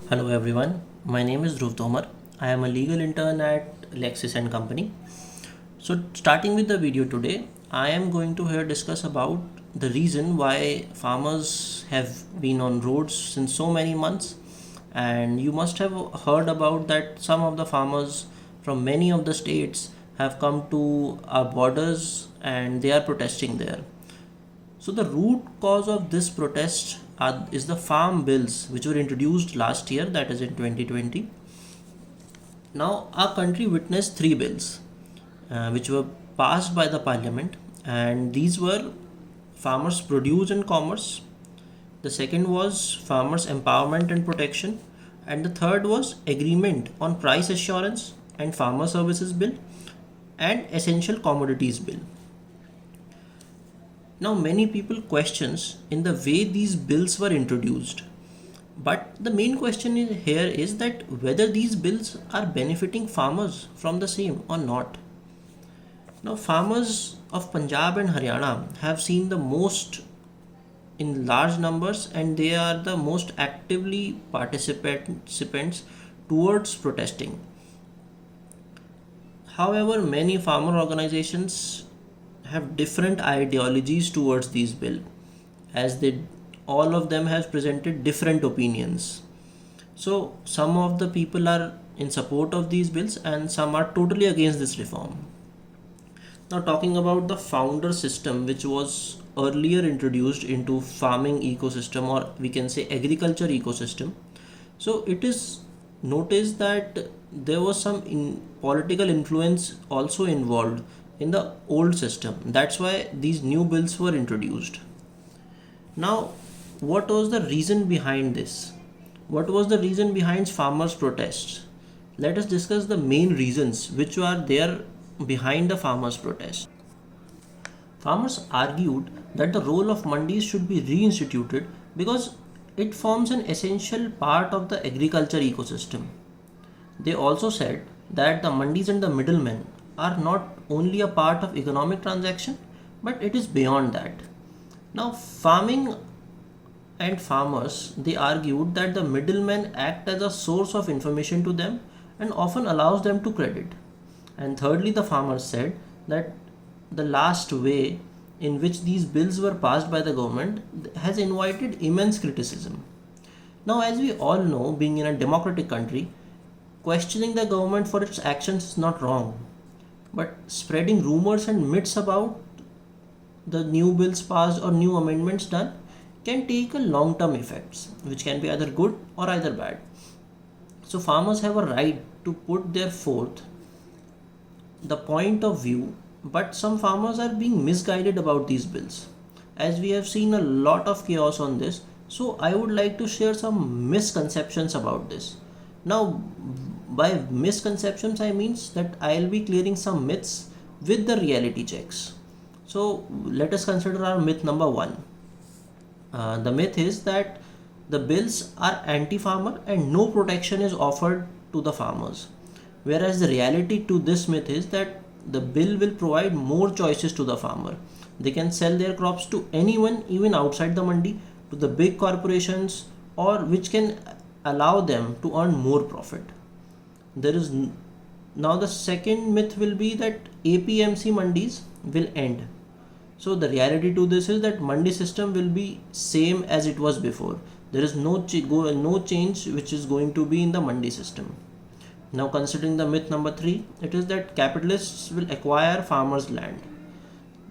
Hello everyone, my name is Dhruv Tomar. I am a legal intern at Lexis and Company. So starting with the video today, I am going to here discuss about the reason why farmers have been on roads since so many months, and you must have heard about that some of the farmers from many of the states have come to our borders and they are protesting there. So the root cause of this protest is the farm bills which were introduced last year, that is in 2020. Now our country witnessed three bills which were passed by the parliament, and these were farmers produce and commerce. The second was farmers empowerment and protection, and the third was agreement on price assurance and farmer services bill and essential commodities bill. Now many people questions in the way these bills were introduced. But the main question here is that whether these bills are benefiting farmers from the same or not. Now farmers of Punjab and Haryana have seen the most in large numbers, and they are the most actively participants towards protesting. However, many farmer organizations have different ideologies towards these bill, as they all of them have presented different opinions. So some of the people are in support of these bills and some are totally against this reform. Now talking about the founder system, which was earlier introduced into farming ecosystem, or we can say agriculture ecosystem. So it is noticed that there was some political influence also involved in the old system. That's why these new bills were introduced. Now, what was the reason behind this? What was the reason behind farmers' protests? Let us discuss the main reasons which are there behind the farmers' protest. Farmers argued that the role of mandis should be reinstituted because it forms an essential part of the agriculture ecosystem. They also said that the mandis and the middlemen are not only a part of economic transaction, but it is beyond that. Now farming and farmers, they argued that the middlemen act as a source of information to them and often allows them to credit. And thirdly, the farmers said that the last way in which these bills were passed by the government has invited immense criticism. Now, as we all know, being in a democratic country, questioning the government for its actions is not wrong. But spreading rumors and myths about the new bills passed or new amendments done can take a long term effects, which can be either good or either bad. So farmers have a right to put their forth the point of view, but some farmers are being misguided about these bills. As we have seen a lot of chaos on this, so I would like to share some misconceptions about this. Now, by misconceptions, I means that I'll be clearing some myths with the reality checks. So let us consider our myth number one. The myth is that the bills are anti-farmer and no protection is offered to the farmers. Whereas the reality to this myth is that the bill will provide more choices to the farmer. They can sell their crops to anyone, even outside the mandi, to the big corporations, or which can allow them to earn more profit. There is now the second myth will be that APMC mandis will end. So the reality to this is that mandi system will be same as it was before. There is no change which is going to be in the mandi system. Now considering the myth number 3, it is that capitalists will acquire farmers' land.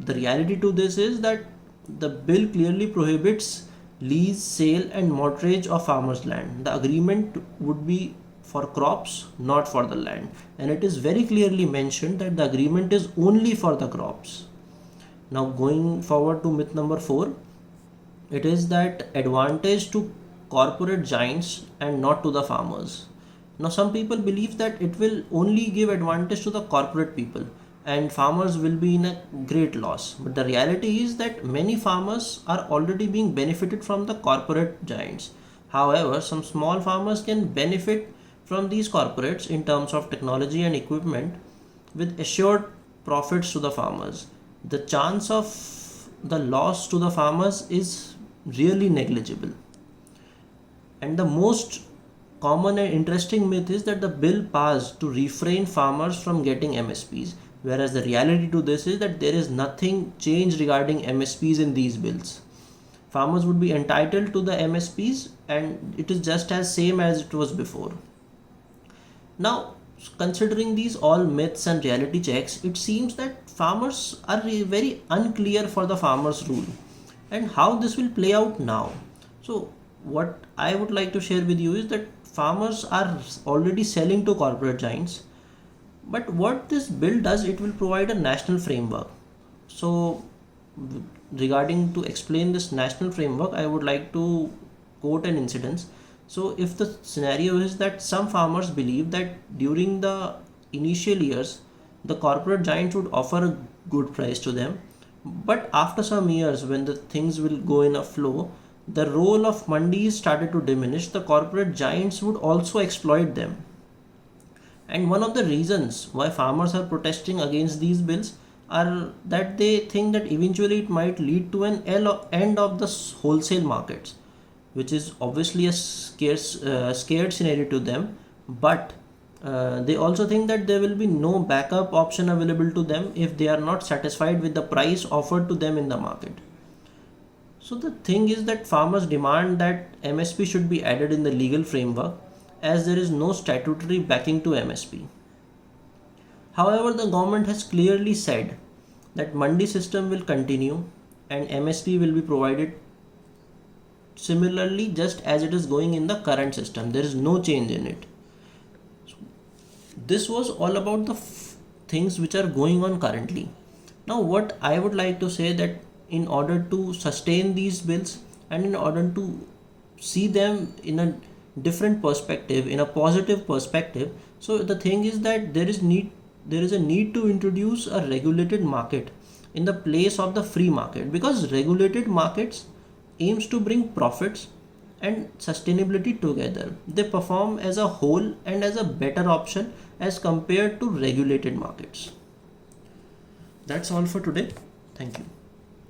The reality to this is that the bill clearly prohibits lease, sale and mortgage of farmers' land. The agreement would be for crops, not for the land. And it is very clearly mentioned that the agreement is only for the crops. Now going forward to myth number 4, it is that advantage to corporate giants and not to the farmers. Now some people believe that it will only give advantage to the corporate people and farmers will be in a great loss. But the reality is that many farmers are already being benefited from the corporate giants. However, some small farmers can benefit from these corporates in terms of technology and equipment with assured profits to the farmers. The chance of the loss to the farmers is really negligible. And the most common and interesting myth is that the bill passed to refrain farmers from getting MSPs, whereas the reality to this is that there is nothing changed regarding MSPs in these bills. Farmers would be entitled to the MSPs and it is just as same as it was before. Now, considering these all myths and reality checks, it seems that farmers are very unclear for the farmers rule and how this will play out now. So, what I would like to share with you is that farmers are already selling to corporate giants, but what this bill does, it will provide a national framework. So, regarding to explain this national framework, I would like to quote an incident. So, if the scenario is that some farmers believe that during the initial years, the corporate giants would offer a good price to them, but after some years, when the things will go in a flow, the role of mandis started to diminish. The corporate giants would also exploit them. And one of the reasons why farmers are protesting against these bills are that they think that eventually it might lead to an end of the wholesale markets, which is obviously a scared scenario to them. But they also think that there will be no backup option available to them if they are not satisfied with the price offered to them in the market. So the thing is that farmers demand that MSP should be added in the legal framework as there is no statutory backing to MSP. However, the government has clearly said that mandi system will continue and MSP will be provided similarly just as it is going in the current system. There is no change in it. This was all about the things which are going on currently. Now what I would like to say that in order to sustain these bills and in order to see them in a different perspective, in a positive perspective, so the thing is that there is a need to introduce a regulated market in the place of the free market, because regulated markets aims to bring profits and sustainability together. They perform as a whole and as a better option as compared to regulated markets. That's all for today. Thank you.